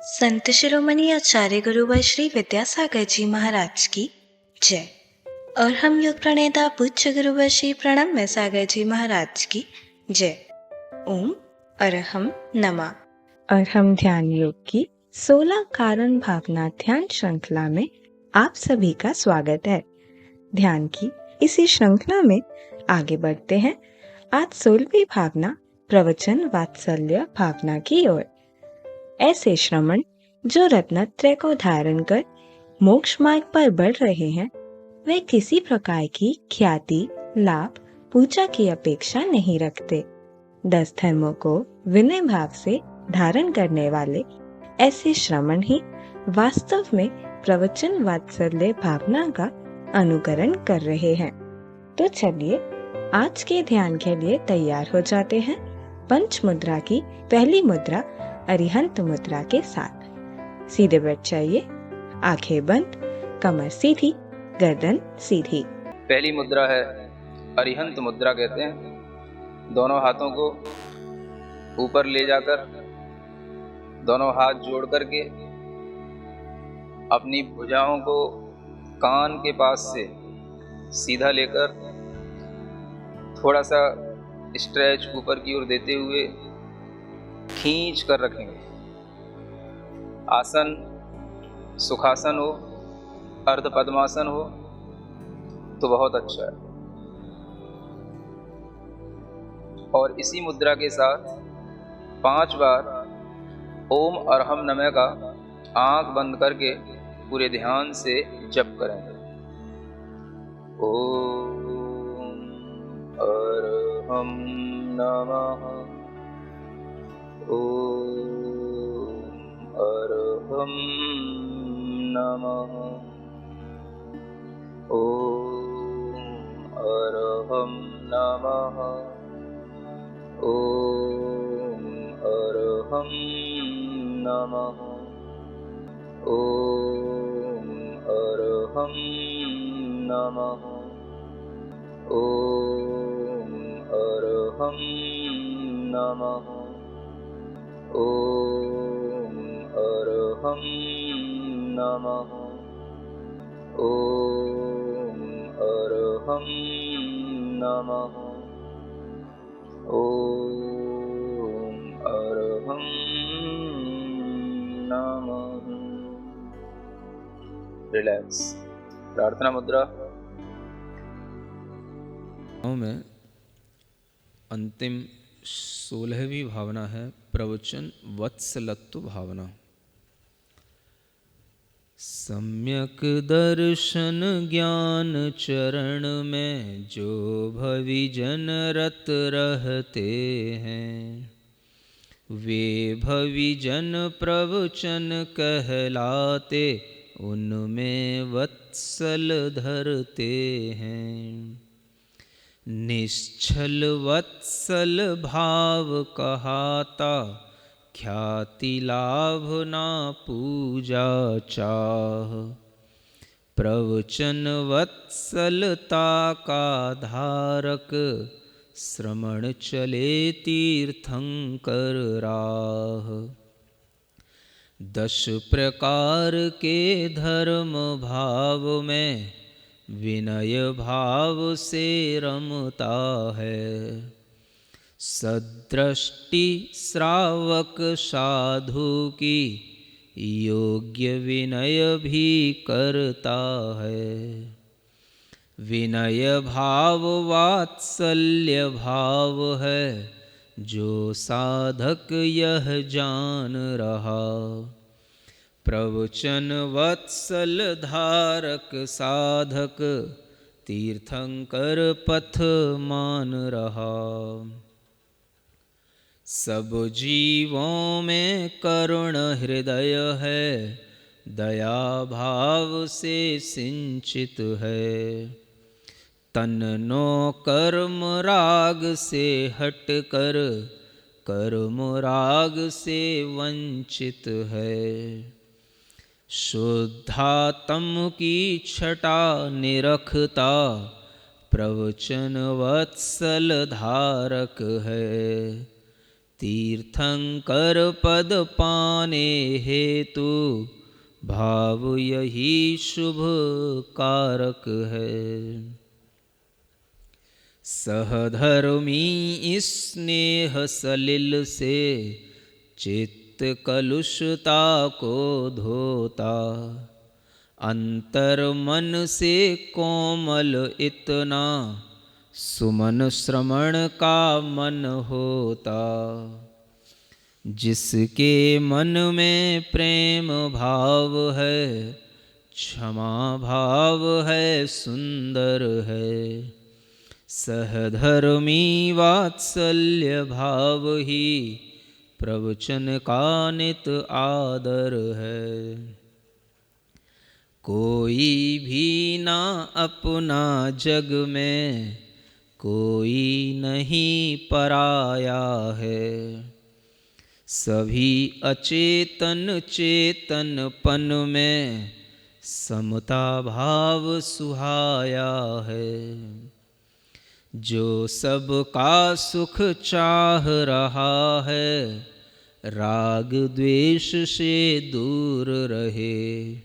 संत शिरोमणि आचार्य गुरुवर श्री विद्यासागर जी महाराज की जय। और हम योग प्रणेता पूज्य गुरुवर श्री प्रणम्य सागर जी महाराज की जय। ओम अरहम नमा। और हम ध्यान योग की 16 कारण भावना ध्यान श्रृंखला में आप सभी का स्वागत है। ध्यान की इसी श्रृंखला में आगे बढ़ते हैं। आज 16वीं भावना प्रवचन वात्सल्य भावना की ओर। ऐसे श्रमण जो रत्नत्रय को धारण कर मोक्ष मार्ग पर बढ़ रहे हैं, वे किसी प्रकार की ख्याति, लाभ, पूजा की अपेक्षा नहीं रखते। 10 धर्मों को विनय भाव से धारण करने वाले ऐसे श्रमण ही वास्तव में प्रवचन वात्सल्य भावना का अनुकरण कर रहे हैं। तो चलिए आज के ध्यान के लिए तैयार हो जाते हैं। पंच मुद्रा की पहली मुद्रा अरिहंत मुद्रा के साथ सीधे बैठ जाइए, आंखें बंद, कमर सीधी, गर्दन सीधी। पहली मुद्रा है अरिहंत मुद्रा कहते हैं। दोनों हाथों को ऊपर ले जाकर दोनों हाथ जोड़ करके अपनी भुजाओं को कान के पास से सीधा लेकर थोड़ा सा स्ट्रेच ऊपर की ओर देते हुए खींच कर रखेंगे। आसन सुखासन हो, अर्ध पद्मासन हो तो बहुत अच्छा है। और इसी मुद्रा के साथ 5 बार ओम अरहम नमः का आंख बंद करके पूरे ध्यान से जप करेंगे। ओम अरहम नमः, ओम अरहम नमः, ओम अरहम नमः, ओम अरहम नमः, ओम अरहम नमः, ओम अरहम नमः, ओम अरहम नमः, ओम अरहम नमः, ओम अरहम नमः। रिलैक्स। प्रार्थना मुद्रा में अंतिम 16वीं भावना है प्रवचन वत्सलत्व भावना। सम्यक दर्शन ज्ञान चरण में जो भविजन रत रहते हैं, वे भविजन प्रवचन कहलाते, उनमें वत्सल धरते हैं। निश्चल वत्सल भाव कहाता, ख्याति लाभ ना पूजा चाह। प्रवचन वत्सलता का धारक, श्रमण चले तीर्थंकर राह। 10 प्रकार के धर्म भाव में विनय भाव से रमता है। सदृष्टि श्रावक साधु की योग्य विनय भी करता है। विनय भाव वात्सल्य भाव है, जो साधक यह जान रहा। प्रवचन वत्सल धारक साधक, तीर्थंकर पथ मान रहा। सब जीवों में करुण हृदय है, दया भाव से सिंचित है। तन नो कर्म राग से हट कर, कर्म राग से वंचित है। शुद्धात्म की छटा निरखता, प्रवचन वत्सल धारक है। तीर्थंकर पद पाने हेतु भाव यही शुभ कारक है। सहधर्मी स्नेह सलिल से चित्त कलुषता को धोता, अंतर मन से कोमल इतना सुमन श्रवण का मन होता। जिसके मन में प्रेम भाव है, क्षमा भाव है, सुंदर है। सहधर्मी वात्सल्य भाव ही प्रवचन का नित आदर है। कोई भी ना अपना जग में, कोई नहीं पराया है। सभी अचेतन चेतनपन में समता भाव सुहाया है। जो सबका सुख चाह रहा है, राग द्वेष से दूर रहे।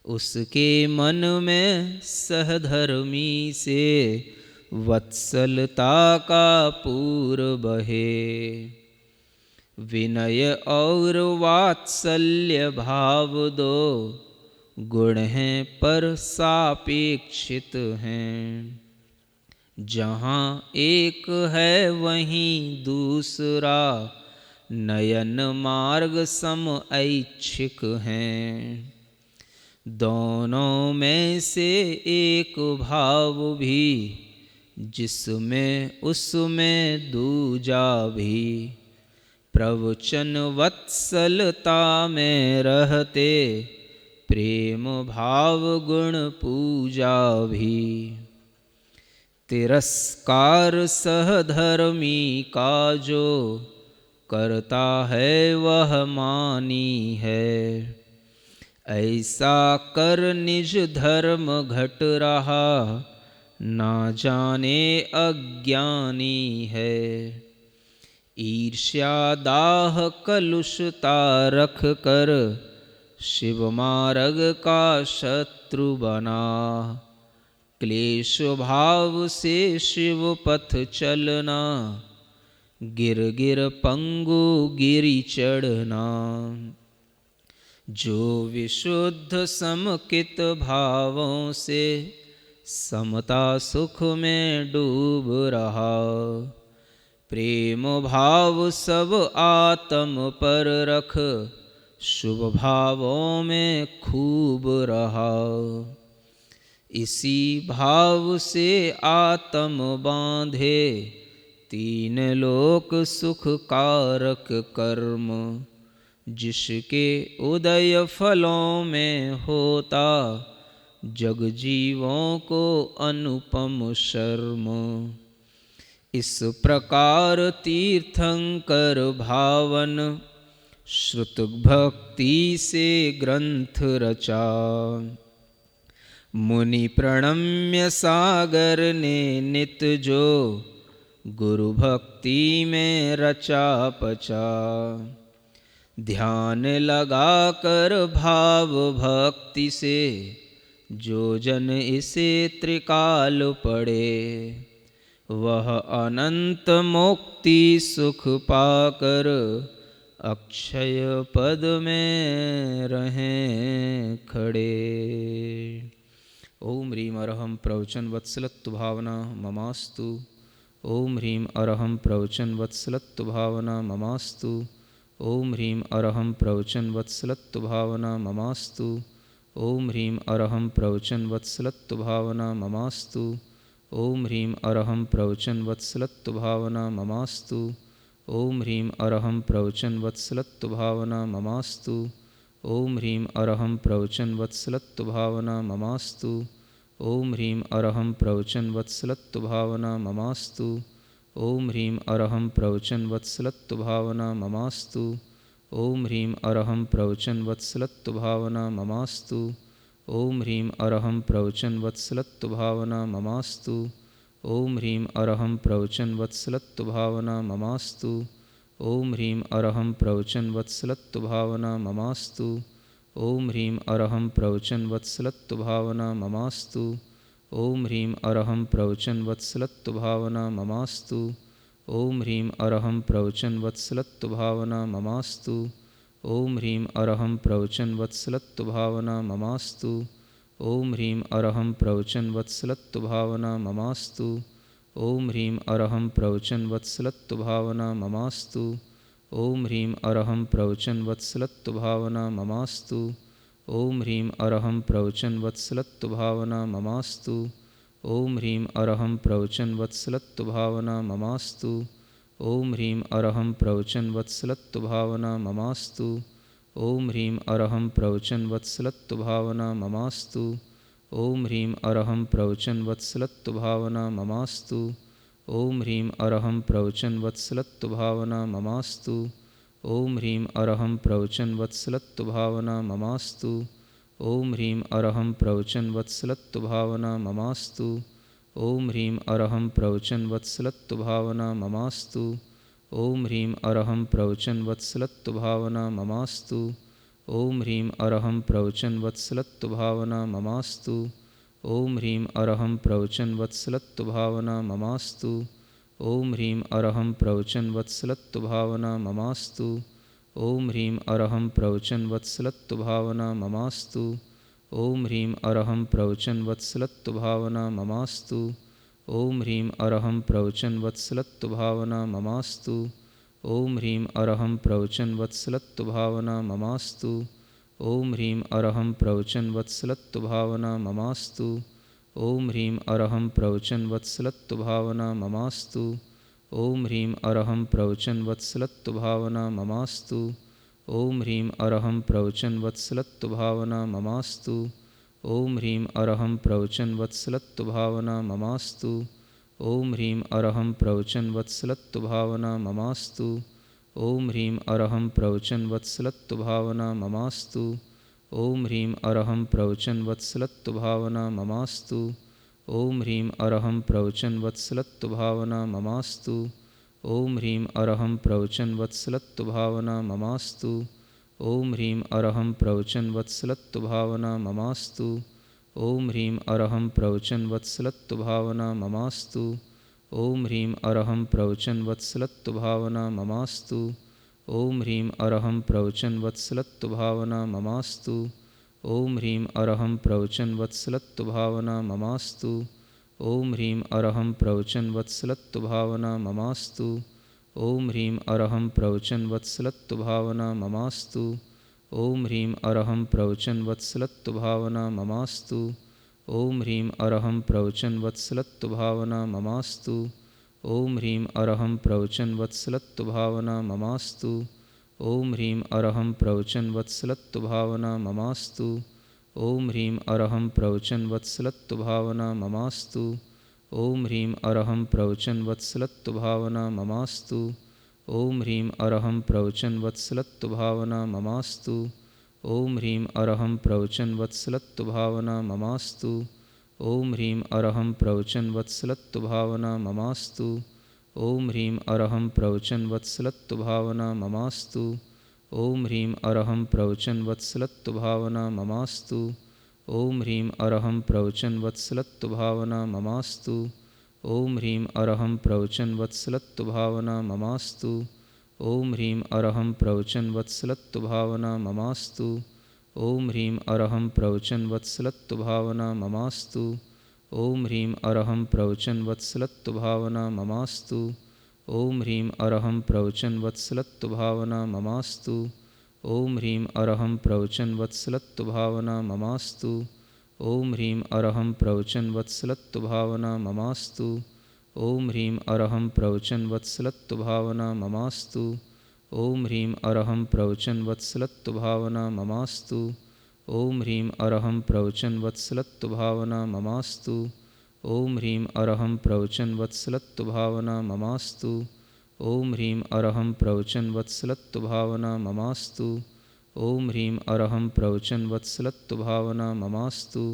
उसके मन में सहधर्मी से वत्सलता का पूर बहे। विनय और वात्सल्य भाव दो गुण हैं पर सापेक्षित हैं। जहाँ एक है वहीं दूसरा, नयन मार्ग सम ऐच्छिक हैं। दोनों में से एक भाव भी, जिसमें उसमें दूजा भी। प्रवचन वत्सलता में रहते, प्रेम भाव गुण पूजा भी। तिरस्कार सहधर्मी का जो करता है वह मानी है। ऐसा कर निज धर्म घट रहा, ना जाने अज्ञानी है। ईर्ष्या दाह कलुषता रख कर, शिव मार्ग का शत्रु बना। क्लेश भाव से शिव पथ चलना, गिर गिर पंगु गिरि चढ़ना। जो विशुद्ध समकित भावों से समता सुख में डूब रहा। प्रेम भाव सब आत्म पर रख, शुभ भावों में खूब रहा। इसी भाव से आत्म बांधे, तीन लोक सुख कारक कर्म। जिसके उदय फलों में होता, जग जीवों को अनुपम शर्म। इस प्रकार तीर्थंकर भावन, श्रुत भक्ति से ग्रंथ रचा। मुनि प्रणम्य सागर ने नित जो, गुरु भक्ति में रचा पचा। ध्यान लगा कर भाव भक्ति से, जो जन इसे त्रिकाल पढ़े। वह अनंत मुक्ति सुख पाकर, अक्षय पद में रहें खड़े। ओम ह्रीं अरहं प्रवचन वत्सलत्व भावना ममास्तु। ओम ह्रीं अरहं प्रवचन वत्सलत्व भावना ममास्तु। ओम ह्रीं अरहं प्रवचन वत्सलत्व भावना ममास्तु। ओम ह्रीं अरहं प्रवचन वत्सलत्व भावना ममास्तु। ओम ह्रीं अरहं प्रवचन वत्सलत्व भावना ममास्तु। ओम ह्रीं अरहं प्रवचन वत्सलत्व भावना ममास्तु। ओम ह्रीं अरहं प्रवचन वत्सलत्व भावना ममास्तु। ओम ह्रीं अरहं प्रवचन वत्सलत्व भावना ममास्तु। ओम ह्रीं अरहं प्रवचन वत्सलत्व भावना ममास्तु। ओम ह्रीं अरहं प्रवचन वत्सलत्व भावना ममास्तु। ओम ह्रीं अरहं प्रवचन वत्सलत्व भावना ममास्तु। ओम ह्रीं अरहं प्रवचन वत्सलत्व भावना ममास्तु। ॐ ह्रीं अरहं प्रवचन वत्सलत्व भावना ममास्तु। ॐ ह्रीं अरहं प्रवचन वत्सलत्व भावना ममास्तु। ॐ ह्रीं अरहं प्रवचन वत्सलत्व भावना ममास्तु। ॐ ह्रीं अरहं प्रवचन वत्सलत्व भावना ममास्तु। ॐ ह्रीं अरहं प्रवचन वत्सलत्व भावना ममास्तु। ॐ ह्रीं अरहं प्रवचन वत्सलत्व भावना ममास्तु। ॐ ह्रीं अरहं प्रवचन वत्सलत्व भावना ममास्तु। ॐ ह्रीं अरहं प्रवचन वत्सलत्व भावना ममास्तु। ॐ ह्रीं अरहं प्रवचन वत्सलत्व भावना ममास्तु। ॐ ह्रीं अरहं प्रवचन वत्सलत्व भावना ममास्तु। ॐ ह्रीं अरहं प्रवचन वत्सलत्व भावना ममास्तु। ॐ ह्रीं अरहं प्रवचन वत्सलत्व भावना ममास्तु। ॐ ह्रीं अरहं प्रवचन वत्सलत्व भावना ममास्तु। ॐ ह्रीं अरहं प्रवचन वत्सलत्व भावना ममास्तु। ॐ ह्रीं अरहं प्रवचन वत्सलत्व भावना ममास्तु। ॐ ह्रीं अरहं प्रवचन वत्सलत्व भावना ममास्तु। ॐ ह्रीं अरहं प्रवचन वत्सलत्व भावना ममास्तु। ॐ ह्रीं अरहं प्रवचन वत्सलत्व भावना ममास्तु। ॐ ह्रीं अरहं प्रवचन वत्सलत्व भावना ममास्तु। ॐ ह्रीं अरहं प्रवचन वत्सलत्व भावना ममास्तु। ॐ ह्रीं अरहं प्रवचन वत्सलत्व भावना ममास्तु। ॐ ह्रीं अरहं प्रवचन वत्सलत्व भावना ममास्तु। ॐ ह्रीं अरहं प्रवचन वत्सलत्व भावना ममास्तु। ॐ ह्रीं अरहं प्रवचन वत्सलत्व भावना ममास्तु। ॐ ह्रीं अरहं प्रवचन वत्सलत्व भावना ममास्तु। ॐ ह्रीं अरहं प्रवचन वत्सलत्व भावना ममास्तु। ॐ ह्रीं अरहं प्रवचन वत्सलत्व भावना ममास्तु। ॐ ह्रीं अरहं प्रवचन वत्सलत्व भावना ममास्तु। ॐ ह्रीं अरहं प्रवचन वत्सलत्व भावना ममास्तु। ॐ ह्रीं अरहं प्रवचन वत्सलत्व भावना ममास्तु। ॐ ह्रीं अरहं प्रवचन वत्सलत्व भावना ममास्तु। ॐ ह्रीं अरहं प्रवचन वत्सलत्व भावना ममास्तु। ॐ ह्रीं अरहं प्रवचन वत्सलत्व भावना ममास्तु। ॐ ह्रीं अरहं प्रवचन वत्सलत्व भावना ममास्तु। ॐ ह्रीं अरहं प्रवचन वत्सलत्व भावना ममास्तु। ॐ ह्रीं अरहं प्रवचन वत्सलत्व भावना ममास्तु। ॐ ह्रीं अरहं प्रवचन वत्सलत्व भावना ममास्तु। ॐ ह्रीं अरहं प्रवचन वत्सलत्व भावना ममास्तु। ॐ ह्रीं अरहं प्रवचन वत्सलत्व भावना ममास्तु। ॐ ह्रीं अरहं प्रवचन वत्सलत्व भावना ममास्तु। ॐ ह्रीं अरहं प्रवचन वत्सलत्व भावना ममास्तु। ॐ ह्रीं अरहं प्रवचन वत्सलत्व भावना ममास्तु। ॐ ह्रीं अरहं प्रवचन वत्सलत्व भावना ममास्तु। ॐ ह्रीं अरहं प्रवचन वत्सलत्व भावना ममास्तु। ॐ ह्रीं अरहं प्रवचन वत्सलत्व भावना ममास्तु। ॐ ह्रीं अरहं प्रवचन वत्सलत्व भावना ममास्तु। ॐ ह्रीं अरहं प्रवचन वत्सलत्व भावना ममास्तु। ॐ ह्रीं अरहं प्रवचन वत्सलत्व भावना ममास्तु। ॐ ह्रीं अरहं प्रवचन वत्सलत्व भावना ममास्तु। ॐ ह्रीं अरहं प्रवचन वत्सलत्व भावना ममास्तु। ॐ ह्रीं अरहं प्रवचन वत्सलत्व भावना ममास्तु। ॐ ह्रीं अरहं प्रवचन वत्सलत्व भावना ममास्तु। ॐ ह्रीं अरहं प्रवचन वत्सलत्व भावना ममास्तु। ॐ ह्रीं अरहं प्रवचन वत्सलत्व भावना ममास्तु। ॐ ह्रीं अरहं प्रवचन वत्सलत्व भावना ममास्तु। ॐ ह्रीं अरहं प्रवचन वत्सलत्व भावना ममास्तु। ॐ ह्रीं अरहं प्रवचन वत्सलत्व भावना ममास्तु। ॐ ह्रीं अरहं प्रवचन वत्सलत्व भावना ममास्तु। ॐ ह्रीं अरहं प्रवचन वत्सलत्व भावना ममास्तु। ॐ ह्रीं अरहं प्रवचन वत्सलत्व भावना ममास्तु। ॐ ह्रीं अरहं प्रवचन वत्सलत्व भावना ममास्तु। ॐ ह्रीं अरहं प्रवचन वत्सलत्व भावना ममास्तु। ॐ ह्रीं अरहं प्रवचन वत्सलत्व भावना ममास्तु। ॐ ह्रीं अरहं प्रवचन वत्सलत्व भावना ममास्तु। ॐ ह्रीं अरहं प्रवचन वत्सलत्व भावना ममास्तु। ॐ ह्रीं अरहं प्रवचन वत्सलत्व भावना ममास्तु। ॐ ह्रीं अरहं प्रवचन वत्सलत्व भावना ममास्तु।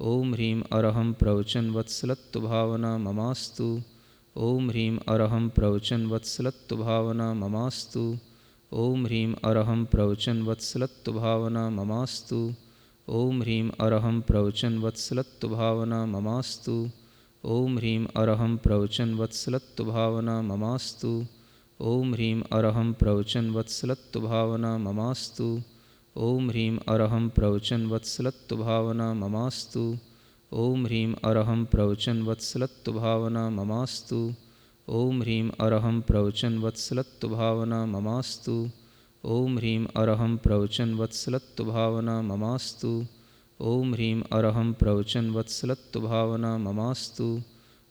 ॐ ह्रीं अरहं प्रवचन वत्सलत्व भावना ममास्तु। ॐ ह्रीं अरहं प्रवचन वत्सलत्व भावना ममास्तु। ॐ ह्रीं अरहं प्रवचन वत्सलत्व भावना ममास्तु। ॐ ह्रीं अरहं प्रवचन वत्सलत्व भावना ममास्तु। ॐ ह्रीं अरहं प्रवचन वत्सलत्व भावना ममास्तु। ॐ ह्रीं अरहं प्रवचन वत्सलत्व भावना ममास्तु। ॐ ह्रीं अरहं प्रवचन वत्सलत्व भावना ममास्तु। ॐ ह्रीं अरहं प्रवचन वत्सलत्व भावना ममास्तु। ॐ ह्रीं अरहं प्रवचन वत्सलत्व भावना ममास्तु। ॐ ह्रीं अरहं प्रवचन वत्सलत्व भावना ममास्तु। ॐ ह्रीं अरहं प्रवचन वत्सलत्व भावना ममास्तु।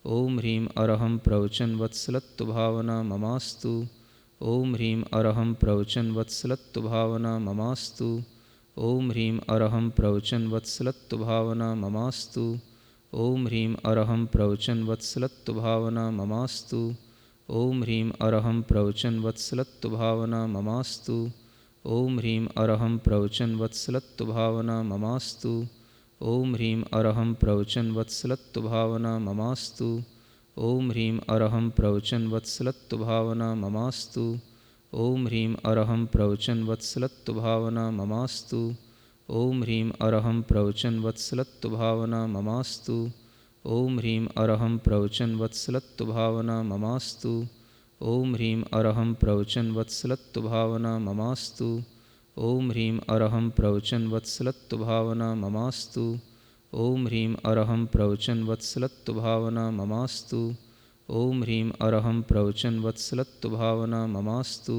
ॐ ह्रीं अरहं प्रवचन वत्सलत्व भावना ममास्तु। ॐ ह्रीं अरहं प्रवचन वत्सलत्व भावना ममास्तु। ॐ ह्रीं अरहं प्रवचन वत्सलत्व भावना ममास्तु। ॐ ह्रीं अरहं प्रवचन वत्सलत्व भावना ममास्तु। ॐ ह्रीं अरहं प्रवचन वत्सलत्व भावना ममास्तु। ॐ ह्रीं अरहं प्रवचन वत्सलत्व भावना ममास्तु। ॐ ह्रीं अरहं प्रवचन वत्सलत्व भावना ममास्तु। ॐ ह्रीं अरहं प्रवचन वत्सलत्व भावना ममास्तु। ॐ ह्रीं अरहं प्रवचन वत्सलत्व भावना ममास्तु। ॐ ह्रीं अरहं प्रवचन वत्सलत्व भावना ममास्तु। ॐ ह्रीं अरहं प्रवचन वत्सलत्व भावना ममास्तु। ॐ ह्रीं अरहं प्रवचन वत्सलत्व भावना ममास्तु। ॐ ह्रीं अरहं प्रवचन वत्सलत्व भावना ममास्तु। ॐ ह्रीं अरहं प्रवचन वत्सलत्व भावना ममास्तु। ॐ ह्रीं अरहं प्रवचन वत्सलत्व भावना ममास्तु।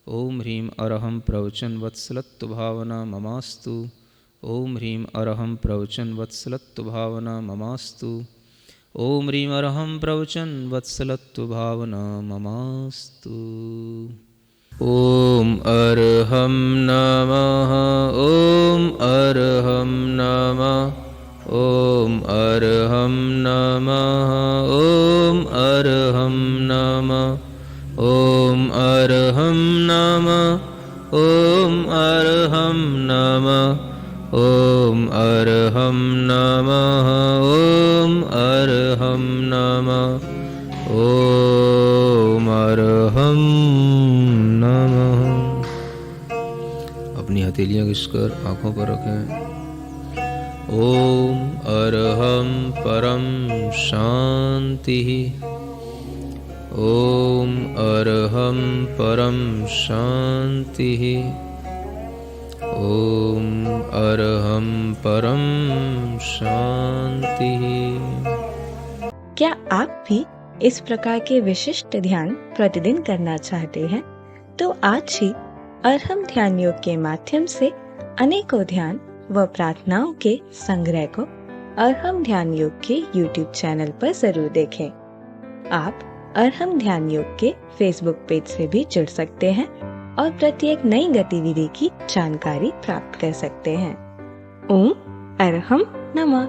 ॐ ह्रीं अरहं प्रवचन वत्सलत्व भावना ममास्तु। ॐ ह्रीं अरहं प्रवचन वत्सलत्व भावना ममास्तु। ॐ ह्रीं अरहं प्रवचन वत्सलत्व भावना ममास्तु। ॐ अर्हं नमः। ॐ अर्हं नमः। ॐ अर्हं नमः। ॐ अर्हं नमः। ॐ अर्हं नमः। ॐ अर्हं नमः। ॐ अर्हं नमः। ॐ अर्हं नमः। ॐ अर्हं नमः। अपनी हथेलियाँ घिसकर आँखों पर रखें। ॐ अर्हं परं शान्तिः। ॐ अर्हं परं शान्तिः। ॐ अर्हं परं शान्तिः। क्या आप भी इस प्रकार के विशिष्ट ध्यान प्रतिदिन करना चाहते हैं? तो आज ही अर्हम ध्यान योग के माध्यम से अनेकों ध्यान व प्रार्थनाओं के संग्रह को अर्हम ध्यान योग के YouTube चैनल पर जरूर देखें। आप अर्हम ध्यान योग के Facebook पेज से भी जुड़ सकते हैं और प्रत्येक नई गतिविधि की जानकारी प्राप्त कर सकते हैं। ओम अर्हम नमः।